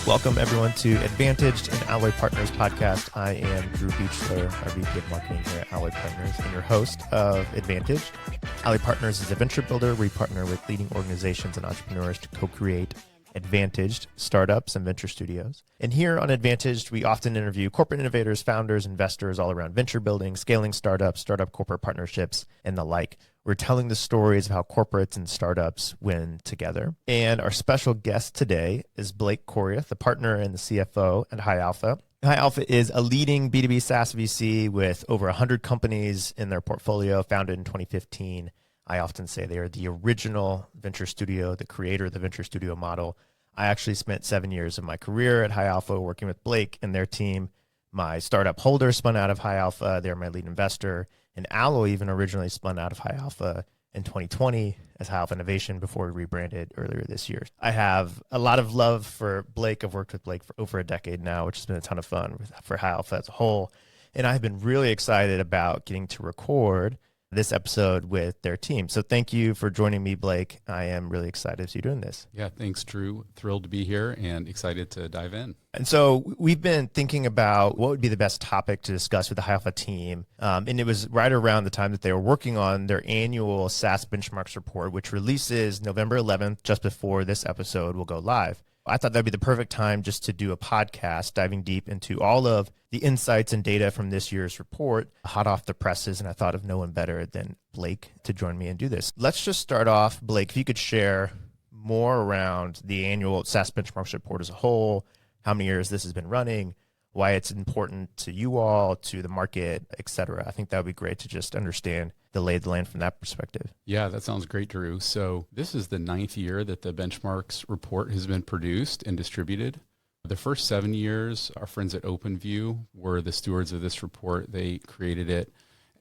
Welcome, everyone, to Advantaged, an Alloy Partners podcast. I am Drew Beechler, our VP of Marketing here at Alloy Partners, and your host of Advantaged. Alloy Partners is a venture builder. We partner with leading organizations and entrepreneurs to co-create advantaged startups and venture studios. And here on Advantaged, we often interview corporate innovators, founders, investors all around venture building, scaling startups, startup corporate partnerships, and the like. We're telling the stories of how corporates and startups win together. And our special guest today is Blake Koriath, the partner and the CFO at High Alpha. High Alpha is a leading B2B SaaS VC with over 100 companies in their portfolio, founded in 2015. I often say they are the original venture studio, the creator of the venture studio model. I actually spent 7 years of my career at High Alpha working with Blake and their team. My startup Holder spun out of High Alpha. They're my lead investor. And Alloy even originally spun out of High Alpha in 2020 as High Alpha Innovation before we rebranded earlier this year. I have a lot of love for Blake. I've worked with Blake for over a decade now, which has been a ton of fun for High Alpha as a whole. And I've been really excited about getting to record this episode with their team. So thank you for joining me, Blake. I am really excited to see you doing this. Yeah, thanks, Drew. Thrilled to be here and excited to dive in. And so we've been thinking about what would be the best topic to discuss with the High Alpha team. And it was right around the time that they were working on their annual SaaS Benchmarks Report, which releases November 11th, just before this episode will go live. I thought that'd be the perfect time just to do a podcast diving deep into all of the insights and data from this year's report, hot off the presses. And I thought of no one better than Blake to join me and do this. Let's just start off, Blake, if you could share more around the annual SaaS Benchmarks Report as a whole, how many years this has been running, why it's important to you all, to the market, et cetera. I think that would be great to just understand the lay of the land from that perspective. Yeah, that sounds great, Drew. So this is the 9th year that the Benchmarks report has been produced and distributed. The first 7 years, our friends at OpenView were the stewards of this report. They created it.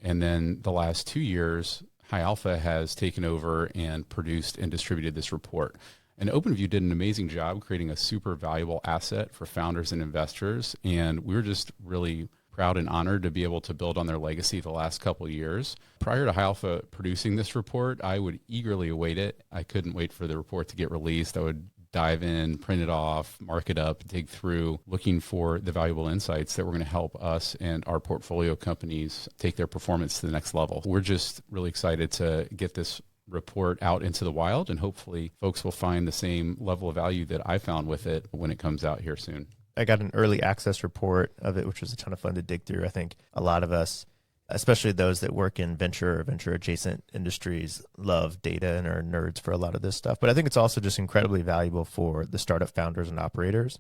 And then the last 2 years, High Alpha has taken over and produced and distributed this report. And OpenView did an amazing job creating a super valuable asset for founders and investors. And we were just really proud and honored to be able to build on their legacy the last couple of years. Prior to High Alpha producing this report, I would eagerly await it. I couldn't wait for the report to get released. I would dive in, print it off, mark it up, dig through, looking for the valuable insights that were going to help us and our portfolio companies take their performance to the next level. We're just really excited to get this report out into the wild, and hopefully folks will find the same level of value that I found with it when it comes out here soon. I got an early access report of it, which was a ton of fun to dig through. I think a lot of us, especially those that work in venture or venture adjacent industries, love data and are nerds for a lot of this stuff. But I think it's also just incredibly valuable for the startup founders and operators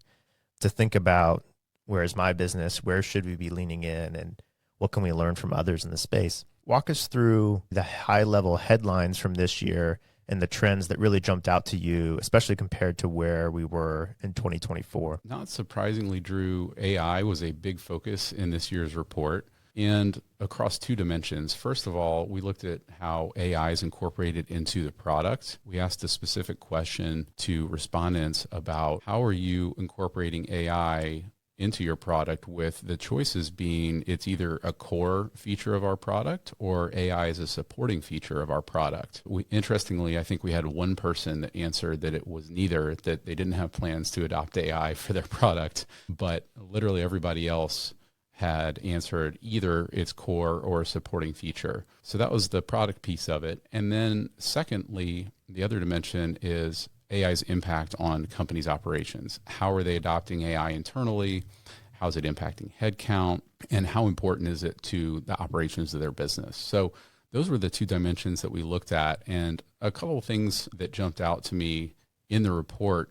to think about, where is my business? Where should we be leaning in? And what can we learn from others in the space? Walk us through the high-level headlines from this year and the trends that really jumped out to you, especially compared to where we were in 2024. Not surprisingly, Drew, AI was a big focus in this year's report, and across two dimensions. First of all, we looked at how AI is incorporated into the product. We asked a specific question to respondents about how are you incorporating AI into your product, with the choices being it's either a core feature of our product or AI is a supporting feature of our product. Interestingly, I think we had one person that answered that it was neither, that they didn't have plans to adopt AI for their product, but literally everybody else had answered either its core or a supporting feature. So that was the product piece of it. And then secondly, the other dimension is AI's impact on companies' operations. How are they adopting AI internally? How is it impacting headcount? And how important is it to the operations of their business? So those were the two dimensions that we looked at. And a couple of things that jumped out to me in the report,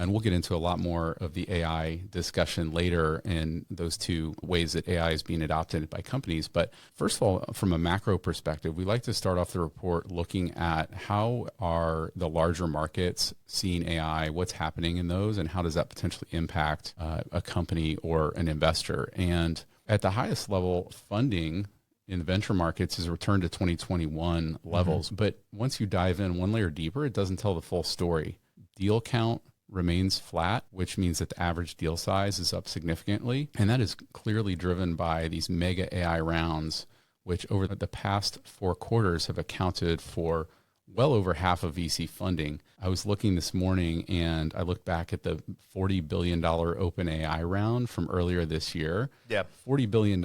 and we'll get into a lot more of the AI discussion later in those two ways that AI is being adopted by companies. But first of all, from a macro perspective, we like to start off the report looking at how are the larger markets seeing AI, what's happening in those, and how does that potentially impact a company or an investor. And at the highest level, funding in the venture markets is returned to 2021 levels. Mm-hmm. But once you dive in one layer deeper, it doesn't tell the full story. Deal count remains flat, which means that the average deal size is up significantly. And that is clearly driven by these mega AI rounds, which over the past 4 quarters have accounted for well over half of VC funding. I was looking this morning and I looked back at the $40 billion OpenAI round from earlier this year. Yeah. $40 billion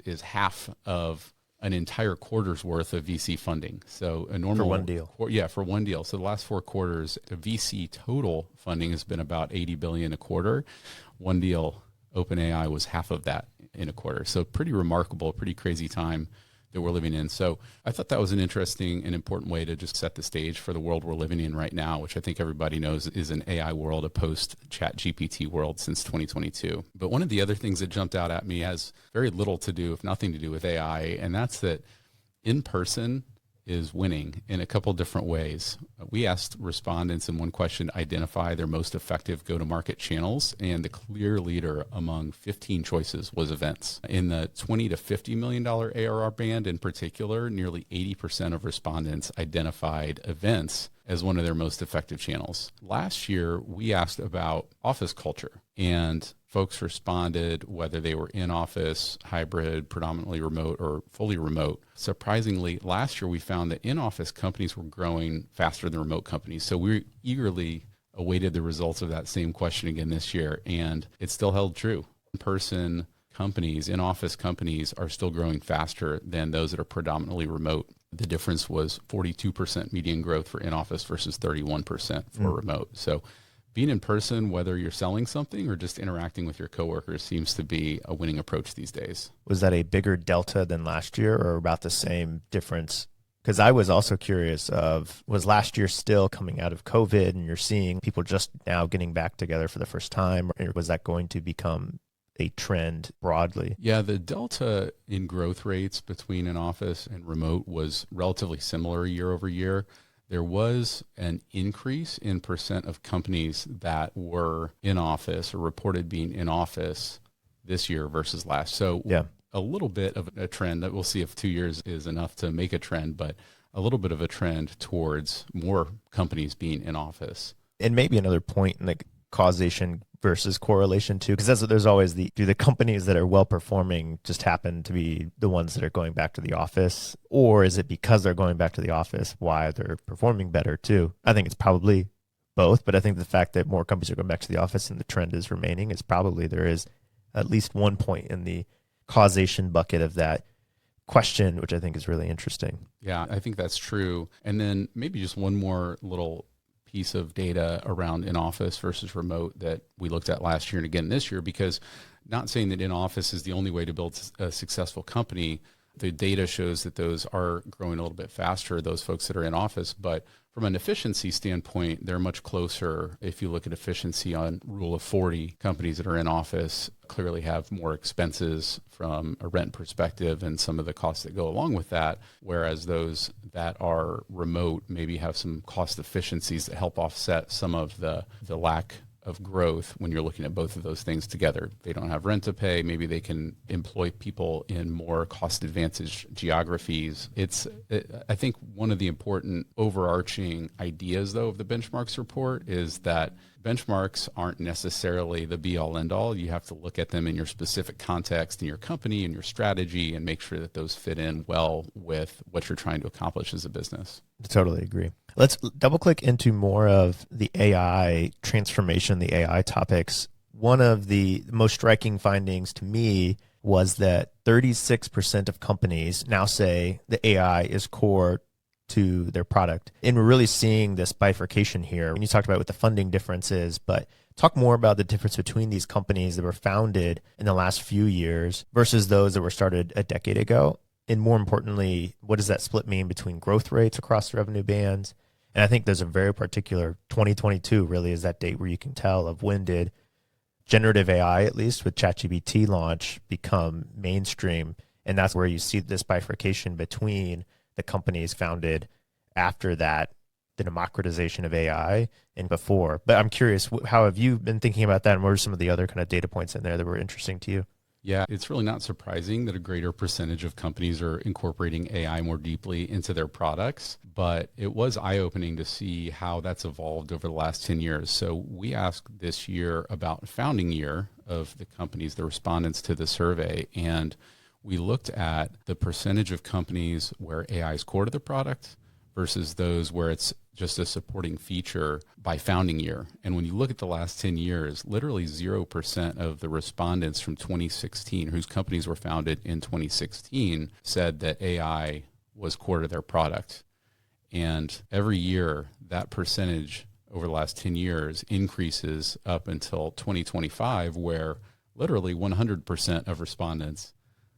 is half of an entire quarter's worth of VC funding. So a normal for one deal. For one deal. So the last 4 quarters, the VC total funding has been about 80 billion a quarter. One deal, OpenAI, was half of that in a quarter. So pretty remarkable, pretty crazy time that we're living in. So I thought that was an interesting and important way to just set the stage for the world we're living in right now, which I think everybody knows is an AI world, a post-Chat GPT world since 2022. But one of the other things that jumped out at me has very little to do, if nothing to do, with AI, and that's that in-person is winning in a couple different ways. We asked respondents in one question to identify their most effective go-to-market channels, and the clear leader among 15 choices was events. In the $20 to $50 million ARR band in particular, nearly 80% of respondents identified events as one of their most effective channels. Last year, we asked about office culture, and folks responded whether they were in office, hybrid, predominantly remote, or fully remote. Surprisingly, last year we found that in-office companies were growing faster than remote companies. So we eagerly awaited the results of that same question again this year, and it still held true. In-person companies, in-office companies are still growing faster than those that are predominantly remote. The difference was 42% median growth for in-office versus 31% for remote. So being in person, whether you're selling something or just interacting with your coworkers, seems to be a winning approach these days. Was that a bigger delta than last year or about the same difference? Because I was also curious was last year still coming out of COVID and you're seeing people just now getting back together for the first time, or was that going to become a trend broadly? Yeah, the delta in growth rates between an office and remote was relatively similar year over year. There was an increase in percent of companies that were in office or reported being in office this year versus last. So yeah, a little bit of a trend that we'll see if 2 years is enough to make a trend, but a little bit of a trend towards more companies being in office. And maybe another point in the causation versus correlation too, because there's always do the companies that are well performing just happen to be the ones that are going back to the office, or is it because they're going back to the office why they're performing better too? I think it's probably both, but I think the fact that more companies are going back to the office and the trend is remaining is probably there is at least one point in the causation bucket of that question, which I think is really interesting. Yeah, I think that's true. And then maybe just one more little piece of data around in-office versus remote that we looked at last year and again this year, because not saying that in-office is the only way to build a successful company. The data shows that those are growing a little bit faster, those folks that are in office, but from an efficiency standpoint, they're much closer. If you look at efficiency on rule of 40, companies that are in office clearly have more expenses from a rent perspective and some of the costs that go along with that, whereas those that are remote maybe have some cost efficiencies that help offset some of the lack of growth when you're looking at both of those things together. They don't have rent to pay. Maybe they can employ people in more cost advantage geographies. I think one of the important overarching ideas though of the benchmarks report is that benchmarks aren't necessarily the be all end all. You have to look at them in your specific context in your company and your strategy and make sure that those fit in well with what you're trying to accomplish as a business. I totally agree. Let's double click into more of the AI transformation, the AI topics. One of the most striking findings to me was that 36% of companies now say the AI is core to their product. And we're really seeing this bifurcation here. When you talked about what the funding difference is, but talk more about the difference between these companies that were founded in the last few years versus those that were started a decade ago. And more importantly, what does that split mean between growth rates across the revenue bands? And I think there's a very particular 2022 really is that date where you can tell of when did generative AI, at least with ChatGPT launch, become mainstream. And that's where you see this bifurcation between the companies founded after that, the democratization of AI and before. But I'm curious, how have you been thinking about that? And what are some of the other kind of data points in there that were interesting to you? Yeah, it's really not surprising that a greater percentage of companies are incorporating AI more deeply into their products, but it was eye-opening to see how that's evolved over the last 10 years. So we asked this year about founding year of the companies, the respondents to the survey, and we looked at the percentage of companies where AI is core to the product versus those where it's just a supporting feature by founding year. And when you look at the last 10 years, literally 0% of the respondents from 2016, whose companies were founded in 2016, said that AI was core to their product. And every year, that percentage over the last 10 years increases up until 2025, where literally 100% of respondents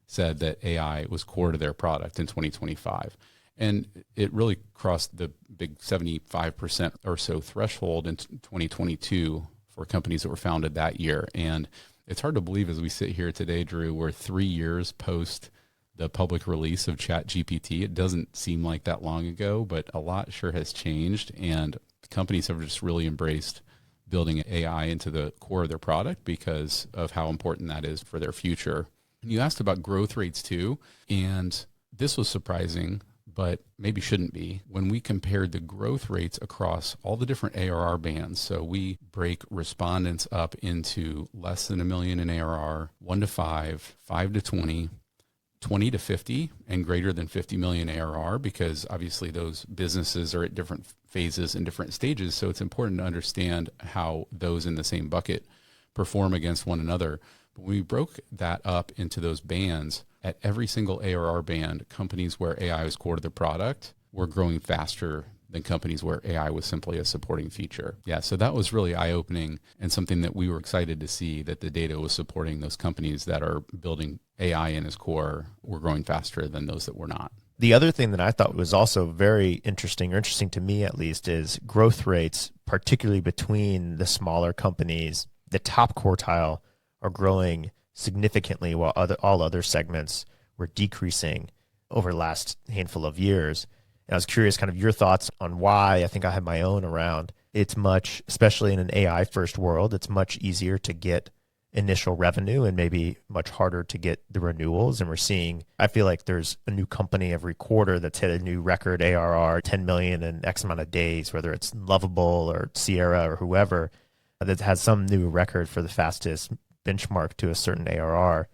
said that AI was core to their product in 2025. And it really crossed the big 75% or so threshold in 2022 for companies that were founded that year. And it's hard to believe as we sit here today, Drew, we're 3 years post the public release of ChatGPT. It doesn't seem like that long ago, but a lot sure has changed. And companies have just really embraced building AI into the core of their product because of how important that is for their future. And you asked about growth rates too, and this was surprising, but maybe shouldn't be. When we compared the growth rates across all the different ARR bands, so we break respondents up into less than $1 million in ARR, 1 to 5, 5 to 20, 20 to 50, and greater than 50 million ARR, because obviously those businesses are at different phases and different stages. So it's important to understand how those in the same bucket perform against one another. But when we broke that up into those bands, at every single ARR band, companies where AI was core to their product were growing faster than companies where AI was simply a supporting feature. Yeah, so that was really eye-opening and something that we were excited to see, that the data was supporting those companies that are building AI in its core were growing faster than those that were not. The other thing that I thought was also very interesting, or interesting to me at least, is growth rates, particularly between the smaller companies. The top quartile are growing significantly while all other segments were decreasing over the last handful of years. And I was curious kind of your thoughts on why. I think I have my own around. It's much, especially in an AI first world, it's much easier to get initial revenue and maybe much harder to get the renewals. And we're seeing, I feel like there's a new company every quarter that's hit a new record ARR, 10 million in X amount of days, whether it's Lovable or Sierra or whoever, that has some new record for the fastest benchmark to a certain ARR.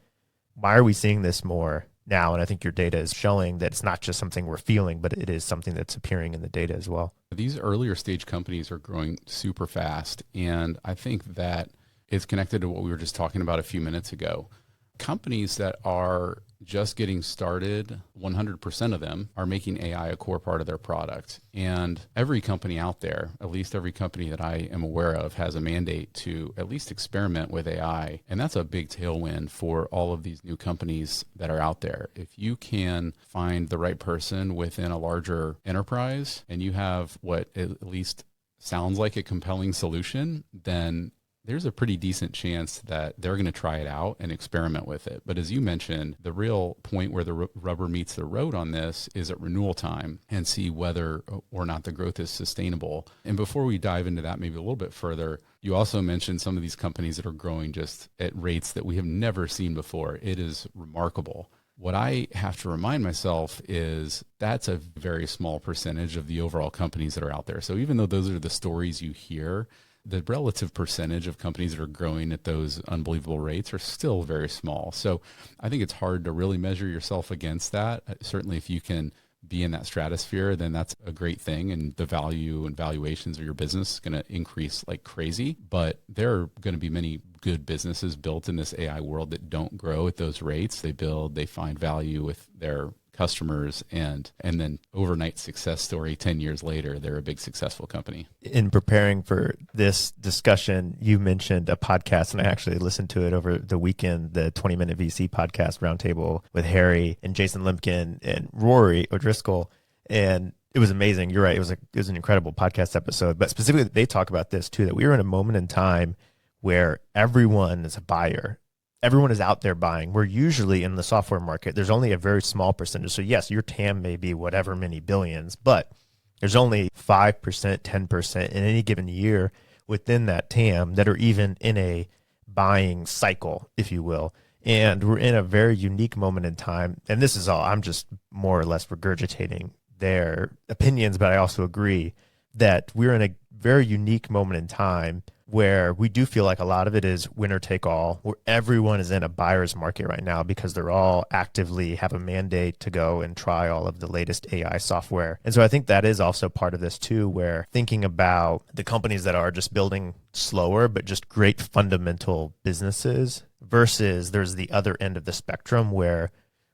Why are we seeing this more now? And I think your data is showing that it's not just something we're feeling, but it is something that's appearing in the data as well. These earlier stage companies are growing super fast. And I think that it's connected to what we were just talking about a few minutes ago. Companies that are just getting started, 100% of them are making AI a core part of their product. And every company out there, at least every company that I am aware of, has a mandate to at least experiment with AI. And that's a big tailwind for all of these new companies that are out there. If you can find the right person within a larger enterprise and you have what at least sounds like a compelling solution, then there's a pretty decent chance that they're going to try it out and experiment with it. But as you mentioned, the real point where the rubber meets the road on this is at renewal time and see whether or not the growth is sustainable. And before we dive into that maybe a little bit further, you also mentioned some of these companies that are growing just at rates that we have never seen before. It is remarkable. What I have to remind myself is that's a very small percentage of the overall companies that are out there. So even though those are the stories you hear, the relative percentage of companies that are growing at those unbelievable rates are still very small. So I think it's hard to really measure yourself against that. Certainly if you can be in that stratosphere, then that's a great thing. And the value and valuations of your business is going to increase like crazy. But there are going to be many good businesses built in this AI world that don't grow at those rates. They find value with their customers, and then overnight success story 10 years later, they're a big successful company. In preparing for this discussion, you mentioned a podcast, and I actually listened to it over the weekend, the 20-minute VC podcast roundtable with Harry and Jason Limpkin and Rory O'Driscoll. And it was amazing. You're right. It was an incredible podcast episode, but specifically they talk about this too, that we were in a moment in time where everyone is a buyer. Everyone is out there buying. We're usually in the software market. There's only a very small percentage. So yes, your TAM may be whatever many billions, but there's only 5%, 10% in any given year within that TAM that are even in a buying cycle, if you will. And we're in a very unique moment in time. And this is all, I'm just more or less regurgitating their opinions, but I also agree that we're in a very unique moment in time where we do feel like a lot of it is winner take all, where everyone is in a buyer's market right now because they're all actively have a mandate to go and try all of the latest AI software. And so I think that is also part of this too, where thinking about the companies that are just building slower, but just great fundamental businesses versus there's the other end of the spectrum where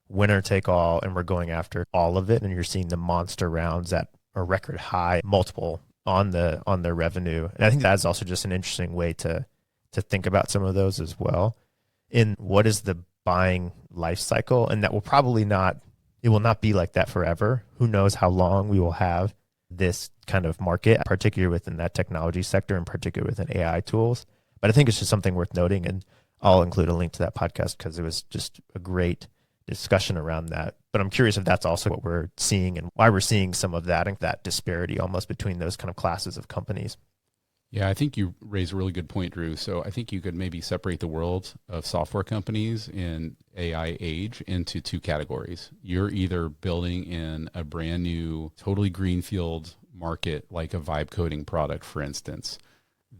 winner take all and we're going after all of it. And you're seeing the monster rounds at a record high multiple on their revenue. And I think that's also just an interesting way to think about some of those as well. In what is the buying life cycle? And that will probably not, it will not be like that forever. Who knows how long we will have this kind of market, particularly within that technology sector and particularly within AI tools. But I think it's just something worth noting. And I'll include a link to that podcast because it was just a great discussion around that. But I'm curious if that's also what we're seeing and why we're seeing some of that and that disparity almost between those kind of classes of companies. Yeah, I think you raise a really good point, Drew. So I think you could maybe separate the world of software companies in AI age into two categories. You're either building in a brand new, totally greenfield market, like a vibe coding product, for instance.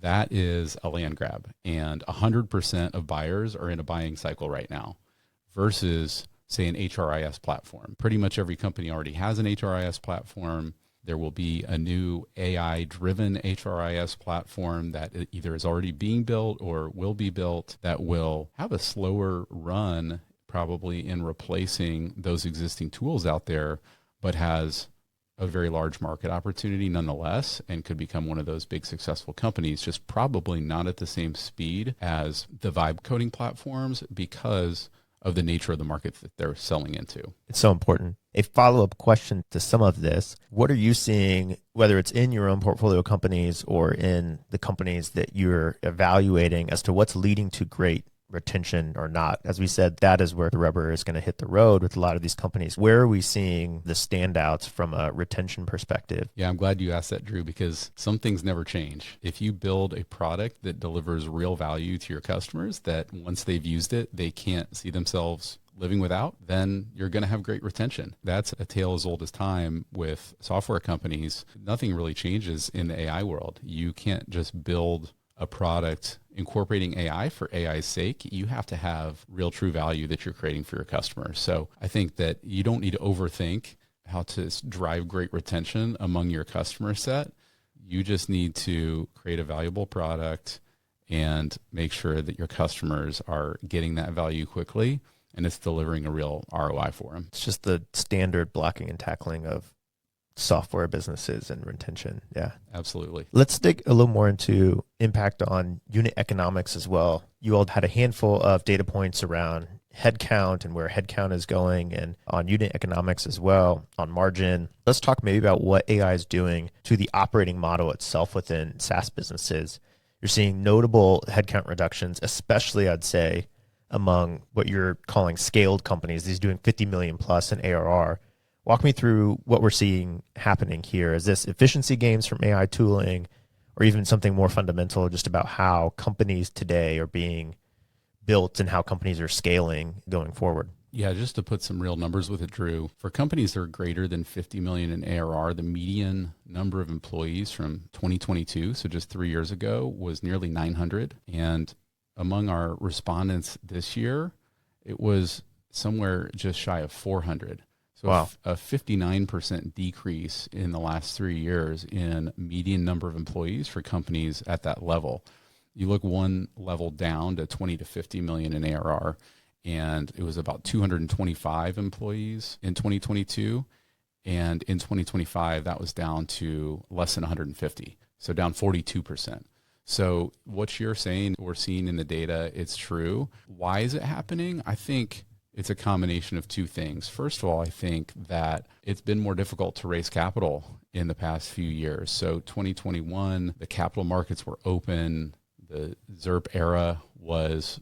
That is a land grab, and 100% of buyers are in a buying cycle right now versus say an HRIS platform. Pretty much every company already has an HRIS platform. There will be a new AI-driven HRIS platform that either is already being built or will be built that will have a slower run probably in replacing those existing tools out there, but has a very large market opportunity nonetheless and could become one of those big successful companies, just probably not at the same speed as the vibe coding platforms because of the nature of the market that they're selling into. It's so important. A follow-up question to some of this, what are you seeing, whether it's in your own portfolio companies or in the companies that you're evaluating, as to what's leading to great retention or not? As we said, that is where the rubber is going to hit the road with a lot of these companies. Where are we seeing the standouts from a retention perspective? Yeah, I'm glad you asked that, Drew, because some things never change. If you build a product that delivers real value to your customers, that once they've used it, they can't see themselves living without, then you're going to have great retention. That's a tale as old as time with software companies. Nothing really changes in the AI world. You can't just build a product incorporating AI for AI's sake. You have to have real true value that you're creating for your customers. So I think that you don't need to overthink how to drive great retention among your customer set. You just need to create a valuable product and make sure that your customers are getting that value quickly and it's delivering a real ROI for them. It's just the standard blocking and tackling of software businesses and retention. Yeah, absolutely. Let's dig a little more into impact on unit economics as well. You all had a handful of data points around headcount and where headcount is going, and on unit economics as well, on margin. Let's talk maybe about what AI is doing to the operating model itself within SaaS businesses. You're seeing notable headcount reductions, especially I'd say among what you're calling scaled companies, these doing 50 million plus in ARR. Walk me through what we're seeing happening here. Is this efficiency gains from AI tooling, or even something more fundamental just about how companies today are being built and how companies are scaling going forward? Yeah, just to put some real numbers with it, Drew, for companies that are greater than 50 million in ARR, the median number of employees from 2022, so just 3 years ago, was nearly 900. And among our respondents this year, it was somewhere just shy of 400. So wow. A 59% decrease in the last 3 years in median number of employees for companies at that level. You look one level down to 20 to 50 million in ARR, and it was about 225 employees in 2022. And in 2025, that was down to less than 150. So down 42%. So what you're saying, we're seeing in the data, it's true. Why is it happening? I think it's a combination of two things. First of all, I think that it's been more difficult to raise capital in the past few years. So 2021, the capital markets were open. The ZERP era was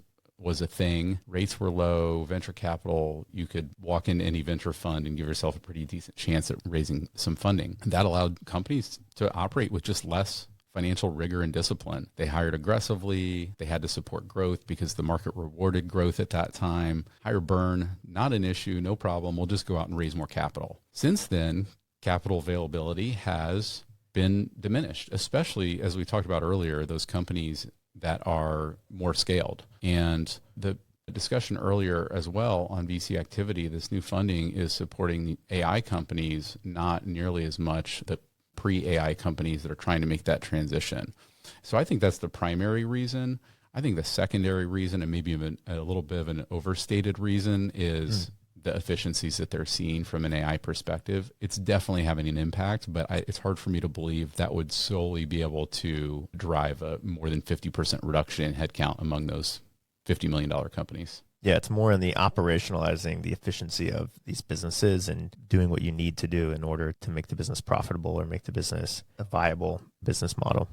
a thing. Rates were low, venture capital, you could walk into any venture fund and give yourself a pretty decent chance at raising some funding. And that allowed companies to operate with just less financial rigor and discipline. They hired aggressively. They had to support growth because the market rewarded growth at that time. Higher burn, not an issue, no problem. We'll just go out and raise more capital. Since then, capital availability has been diminished, especially as we talked about earlier, those companies that are more scaled. And the discussion earlier as well on VC activity, this new funding is supporting the AI companies, not nearly as much the pre-AI companies that are trying to make that transition. So I think that's the primary reason. I think the secondary reason, and maybe even a little bit of an overstated reason, is the efficiencies that they're seeing from an AI perspective. It's definitely having an impact, but it's hard for me to believe that would solely be able to drive a more than 50% reduction in headcount among those $50 million companies. Yeah, it's more in the operationalizing the efficiency of these businesses and doing what you need to do in order to make the business profitable or make the business a viable business model.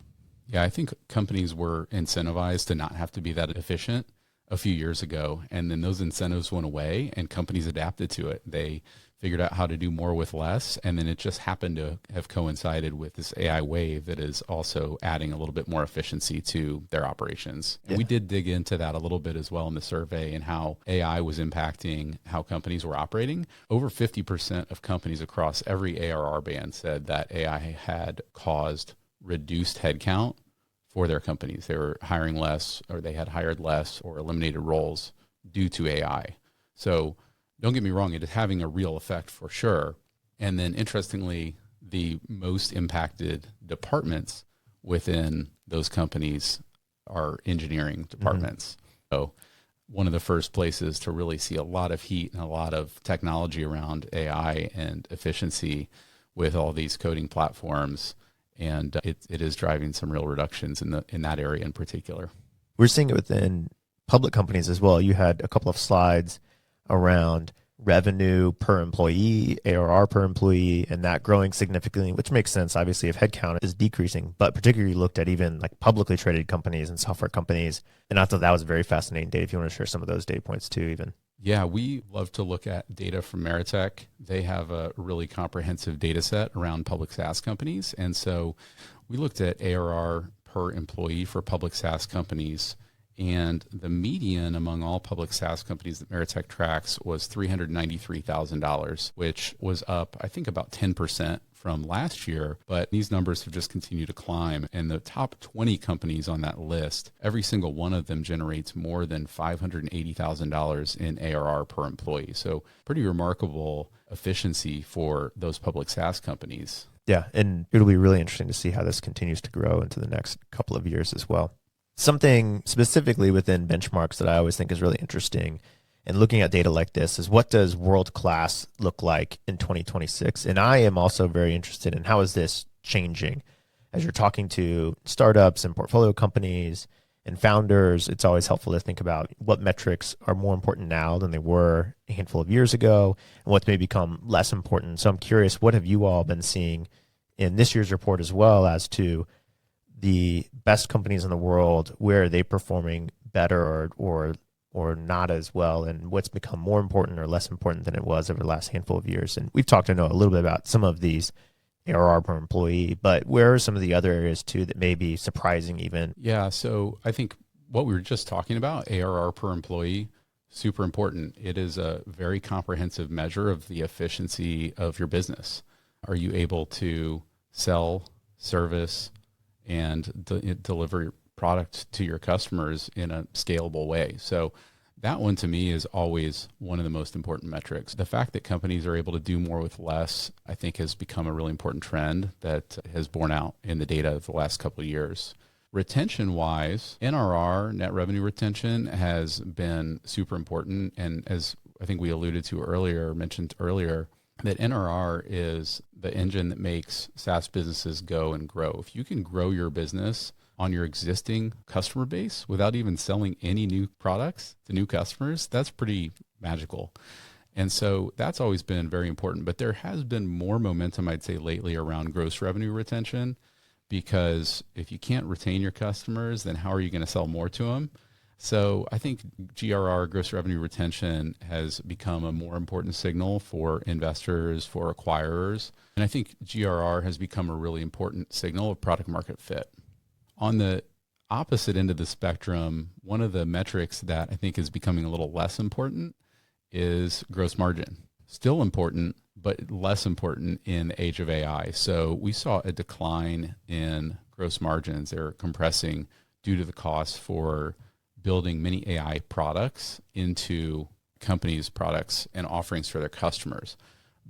Yeah, I think companies were incentivized to not have to be that efficient a few years ago, and then those incentives went away and companies adapted to it. They figured out how to do more with less, and then it just happened to have coincided with this AI wave that is also adding a little bit more efficiency to their operations. Yeah. And we did dig into that a little bit as well in the survey and how AI was impacting how companies were operating. Over 50% of companies across every ARR band said that AI had caused reduced headcount for their companies. They were hiring less, or they had hired less or eliminated roles due to AI. So don't get me wrong, it is having a real effect for sure. And then interestingly, the most impacted departments within those companies are engineering departments. So one of the first places to really see a lot of heat and a lot of technology around AI and efficiency with all these coding platforms. And it is driving some real reductions in that area in particular. We're seeing it within public companies as well. You had a couple of slides around revenue per employee, ARR per employee, and that growing significantly, which makes sense, obviously, if headcount is decreasing, but particularly looked at even like publicly traded companies and software companies. And I thought that was a very fascinating data. If you want to share some of those data points too, even. Yeah, we love to look at data from Meritech. They have a really comprehensive data set around public SaaS companies. And so we looked at ARR per employee for public SaaS companies. And the median among all public SaaS companies that Meritech tracks was $393,000, which was up, I think, about 10% from last year. But these numbers have just continued to climb. And the top 20 companies on that list, every single one of them generates more than $580,000 in ARR per employee. So pretty remarkable efficiency for those public SaaS companies. Yeah, and it'll be really interesting to see how this continues to grow into the next couple of years as well. Something specifically within benchmarks that I always think is really interesting and looking at data like this is, what does world-class look like in 2026? And I am also very interested in how is this changing? As you're talking to startups and portfolio companies and founders, it's always helpful to think about what metrics are more important now than they were a handful of years ago and what may become less important. So I'm curious, what have you all been seeing in this year's report as well as to the best companies in the world? Where are they performing better or not as well, and what's become more important or less important than it was over the last handful of years? And we've talked, I know, a little bit about some of these ARR per employee, but where are some of the other areas too that may be surprising even? Yeah, so I think what we were just talking about, ARR per employee, super important. It is a very comprehensive measure of the efficiency of your business. Are you able to sell, service, and deliver product to your customers in a scalable way? So that one to me is always one of the most important metrics. The fact that companies are able to do more with less, I think, has become a really important trend that has borne out in the data of the last couple of years. Retention-wise, NRR, net revenue retention, has been super important. And as I think we mentioned earlier, that NRR is the engine that makes SaaS businesses go and grow. If you can grow your business on your existing customer base without even selling any new products to new customers, that's pretty magical. And so that's always been very important. But there has been more momentum, I'd say, lately around gross revenue retention, because if you can't retain your customers, then how are you going to sell more to them? So I think GRR, gross revenue retention, has become a more important signal for investors, for acquirers. And I think GRR has become a really important signal of product market fit. On the opposite end of the spectrum, one of the metrics that I think is becoming a little less important is gross margin. Still important, but less important in the age of AI. So we saw a decline in gross margins. They're compressing due to the cost for building many AI products into companies' products and offerings for their customers.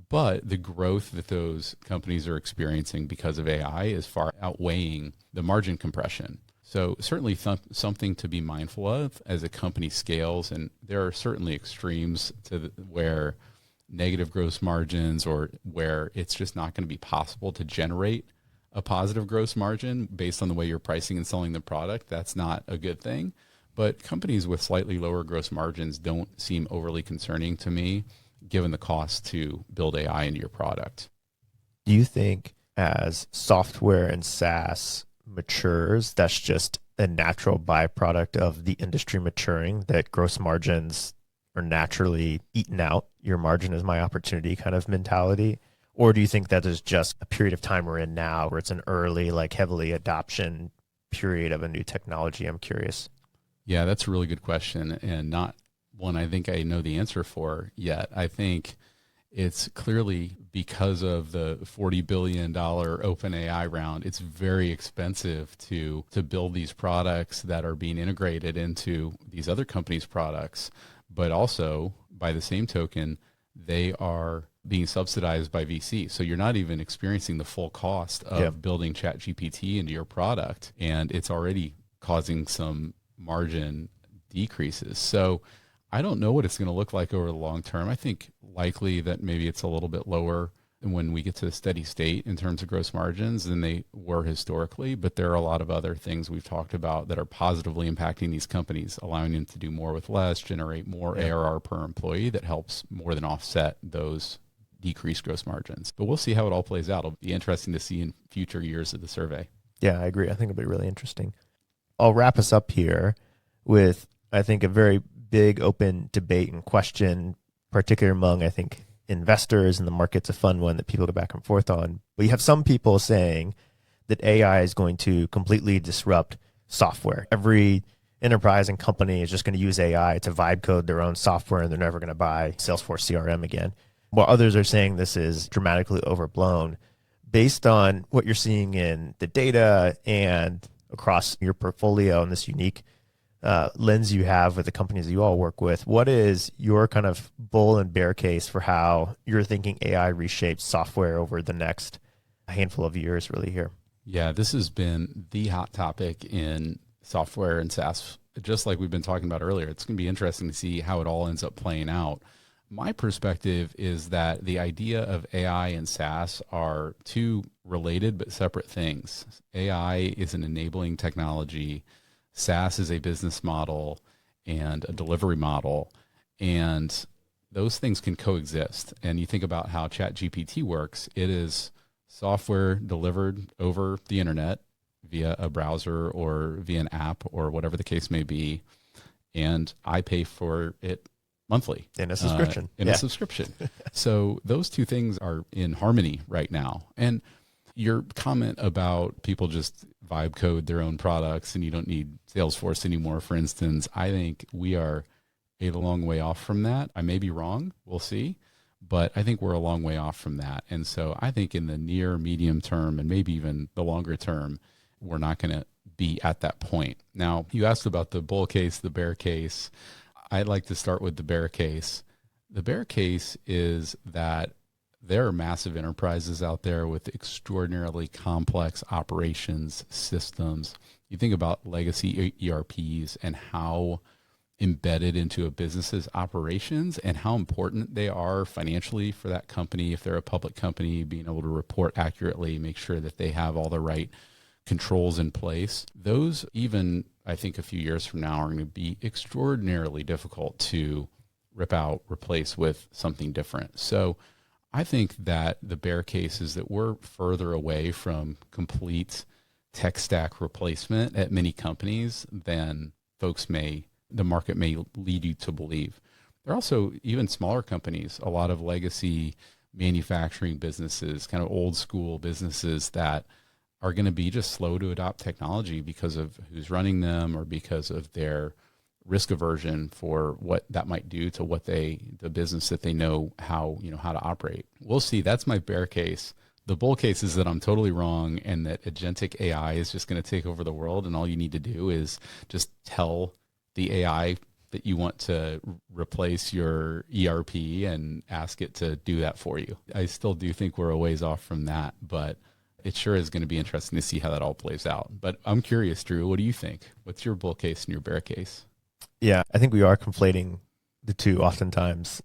But the growth that those companies are experiencing because of AI is far outweighing the margin compression. So certainly something to be mindful of as a company scales. And there are certainly extremes to where negative gross margins or where it's just not going to be possible to generate a positive gross margin based on the way you're pricing and selling the product. That's not a good thing. But companies with slightly lower gross margins don't seem overly concerning to me, given the cost to build AI into your product. Do you think as software and SaaS matures, that's just a natural byproduct of the industry maturing, that gross margins are naturally eaten out? Your margin is my opportunity kind of mentality? Or do you think that is just a period of time we're in now where it's an early, like heavily adoption period of a new technology? I'm curious. Yeah, that's a really good question, and not one I think I know the answer for yet. I think it's clearly because of the $40 billion OpenAI round, it's very expensive to build these products that are being integrated into these other companies' products. But also, by the same token, they are being subsidized by VC. So you're not even experiencing the full cost of building ChatGPT into your product, and it's already causing some margin decreases. So I don't know what it's going to look like over the long term. I think likely that maybe it's a little bit lower when we get to a steady state in terms of gross margins than they were historically. But there are a lot of other things we've talked about that are positively impacting these companies, allowing them to do more with less, generate more ARR per employee that helps more than offset those decreased gross margins. But we'll see how it all plays out. It'll be interesting to see in future years of the survey. Yeah, I agree. I think it'll be really interesting. I'll wrap us up here with, I think, a very big open debate and question, particularly among, I think, investors, and the market's a fun one that people go back and forth on. But you have some people saying that AI is going to completely disrupt software. Every enterprise and company is just going to use AI to vibe code their own software, and they're never going to buy Salesforce CRM again. While others are saying this is dramatically overblown. Based on what you're seeing in the data and across your portfolio and this unique lens you have with the companies that you all work with, what is your kind of bull and bear case for how you're thinking AI reshapes software over the next handful of years really here? Yeah, this has been the hot topic in software and SaaS, just like we've been talking about earlier. It's going to be interesting to see how it all ends up playing out. My perspective is that the idea of AI and SaaS are two related but separate things. AI is an enabling technology. SaaS is a business model and a delivery model, and those things can coexist. And you think about how ChatGPT works. It is software delivered over the internet via a browser or via an app or whatever the case may be, and I pay for it monthly. In a subscription. A subscription. So those two things are in harmony right now. And your comment about people just vibe code their own products and you don't need Salesforce anymore, for instance, I think we are a long way off from that. I may be wrong. We'll see. But I think we're a long way off from that. And so I think in the near, medium term, and maybe even the longer term, we're not going to be at that point. Now, you asked about the bull case, the bear case. I'd like to start with the bear case. The bear case is that there are massive enterprises out there with extraordinarily complex operations systems. You think about legacy ERPs and how embedded into a business's operations and how important they are financially for that company. If they're a public company, being able to report accurately, make sure that they have all the right controls in place. Those, even I think a few years from now, are going to be extraordinarily difficult to rip out, replace with something different. So I think that the bear case is that we're further away from complete tech stack replacement at many companies than the market may lead you to believe. There are also even smaller companies, a lot of legacy manufacturing businesses, kind of old school businesses that are going to be just slow to adopt technology because of who's running them or because of their risk aversion for what that might do to the business that they know how to operate. We'll see. That's my bear case. The bull case is that I'm totally wrong and that agentic AI is just going to take over the world, and all you need to do is just tell the AI that you want to replace your ERP and ask it to do that for you. I still do think we're a ways off from that, but it sure is going to be interesting to see how that all plays out. But I'm curious, Drew, what do you think? What's your bull case and your bear case? Yeah, I think we are conflating the two oftentimes.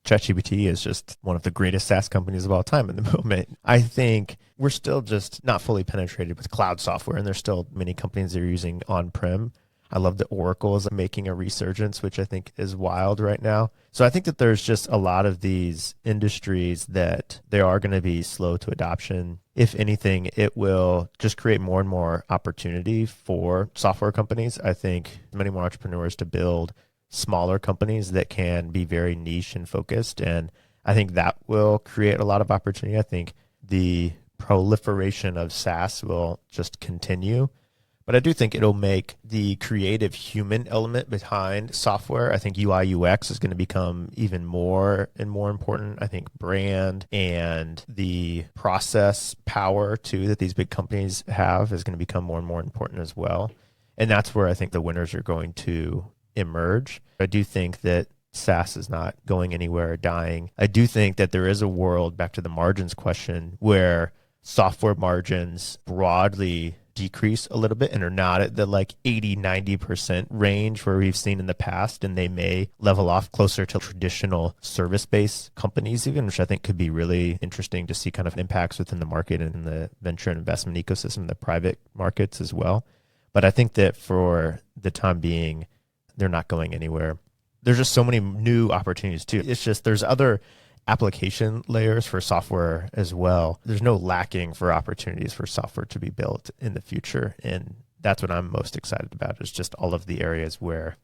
ChatGPT is just one of the greatest SaaS companies of all time in the moment. I think we're still just not fully penetrated with cloud software, and there's still many companies that are using on-prem. I love that Oracle is making a resurgence, which I think is wild right now. So I think that there's just a lot of these industries that they are going to be slow to adoption. If anything, it will just create more and more opportunity for software companies. I think many more entrepreneurs to build smaller companies that can be very niche and focused. And I think that will create a lot of opportunity. I think the proliferation of SaaS will just continue. But I do think it'll make the creative human element behind software. I think UI UX is going to become even more and more important. I think brand and the process power too that these big companies have is going to become more and more important as well. And that's where I think the winners are going to emerge. I do think that SaaS is not going anywhere or dying. I do think that there is a world, back to the margins question, where software margins broadly decrease a little bit and are not at the 80-90% range where we've seen in the past, and they may level off closer to traditional service-based companies even, which I think could be really interesting to see kind of impacts within the market and in the venture and investment ecosystem, the private markets as well. But I think that for the time being, they're not going anywhere. There's just so many new opportunities too. It's just there's other application layers for software as well. There's no lacking for opportunities for software to be built in the future. And that's what I'm most excited about, is just all of the areas where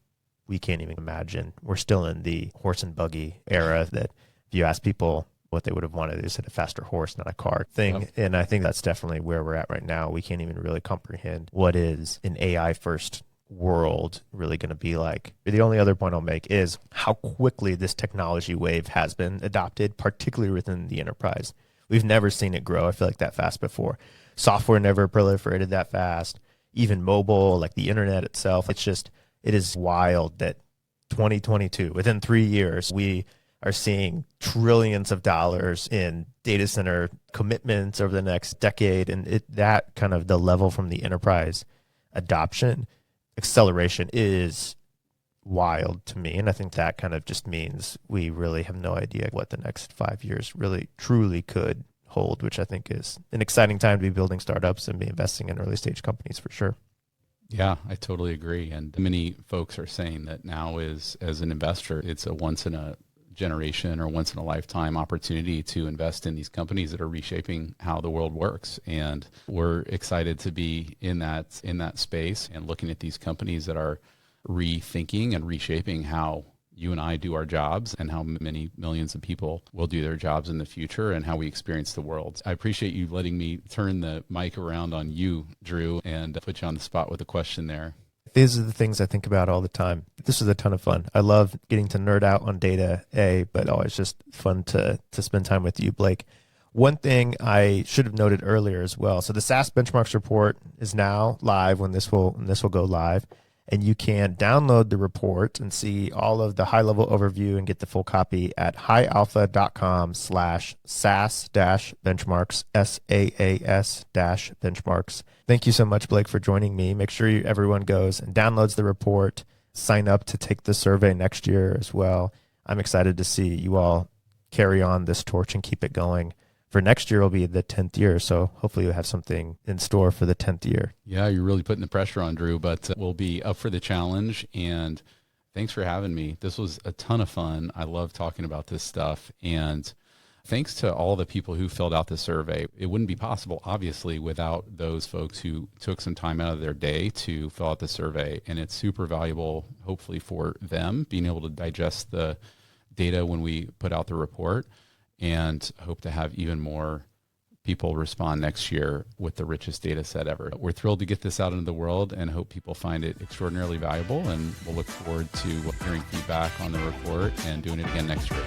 we can't even imagine. We're still in the horse and buggy era that if you ask people what they would have wanted, they said a faster horse, not a car thing. Yep. And I think that's definitely where we're at right now. We can't even really comprehend what is an AI first world really going to be like. The only other point I'll make is how quickly this technology wave has been adopted, particularly within the enterprise. We've never seen it grow, I feel like, that fast before. Software never proliferated that fast. Even mobile, like the internet itself, it is wild that 2022, within 3 years, we are seeing trillions of dollars in data center commitments over the next decade. And that kind of the level from the enterprise adoption acceleration is wild to me. And I think that kind of just means we really have no idea what the next 5 years really truly could hold, which I think is an exciting time to be building startups and be investing in early stage companies for sure. Yeah, I totally agree. And many folks are saying that now is, as an investor, it's a once in a generation or once in a lifetime opportunity to invest in these companies that are reshaping how the world works. And we're excited to be in that space and looking at these companies that are rethinking and reshaping how you and I do our jobs and how many millions of people will do their jobs in the future and how we experience the world. I appreciate you letting me turn the mic around on you, Drew, and put you on the spot with a question there. These are the things I think about all the time. This is a ton of fun. I love getting to nerd out on data, but always just fun to spend time with you, Blake. One thing I should have noted earlier as well. So the SaaS Benchmarks Report is now live when this will go live. And you can download the report and see all of the high-level overview and get the full copy at highAlpha.com/SaaS-benchmarks, SaaS-benchmarks. Thank you so much, Blake, for joining me. Make sure everyone goes and downloads the report, sign up to take the survey next year as well. I'm excited to see you all carry on this torch and keep it going. For next year will be the 10th year, so hopefully you'll have something in store for the 10th year. Yeah, you're really putting the pressure on, Drew, but we'll be up for the challenge, and thanks for having me. This was a ton of fun. I love talking about this stuff, and thanks to all the people who filled out the survey. It wouldn't be possible, obviously, without those folks who took some time out of their day to fill out the survey, and it's super valuable, hopefully, for them, being able to digest the data when we put out the report. And hope to have even more people respond next year with the richest data set ever. We're thrilled to get this out into the world and hope people find it extraordinarily valuable. And we'll look forward to hearing feedback on the report and doing it again next year.